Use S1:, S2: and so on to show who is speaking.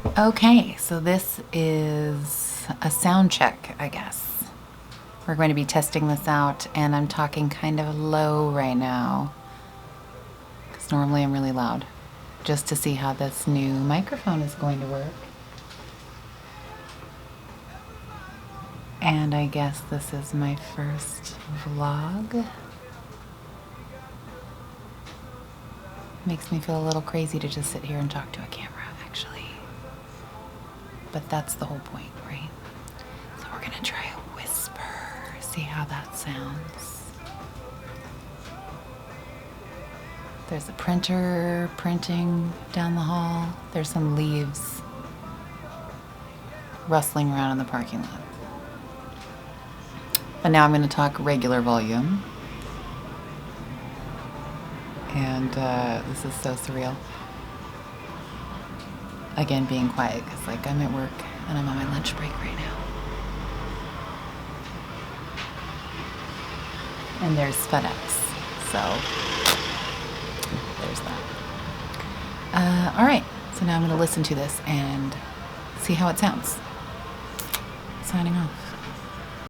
S1: Okay, so this is a sound check, I guess. We're going to be testing this out, and I'm talking kind of low right now, because normally I'm really loud, just to see how this new microphone is going to work. And I guess this is my first vlog. Makes me feel a little crazy to just sit here and talk to a camera, actually. But that's the whole point, right? So we're gonna try a whisper, see how that sounds. There's a printer printing down the hall. There's some leaves rustling around in the parking lot. But now I'm gonna talk regular volume. And this is so surreal. Again, being quiet, because like I'm at work and I'm on my lunch break right now. And there's FedEx, so there's that. All right, so now I'm gonna listen to this and see how it sounds. Signing off.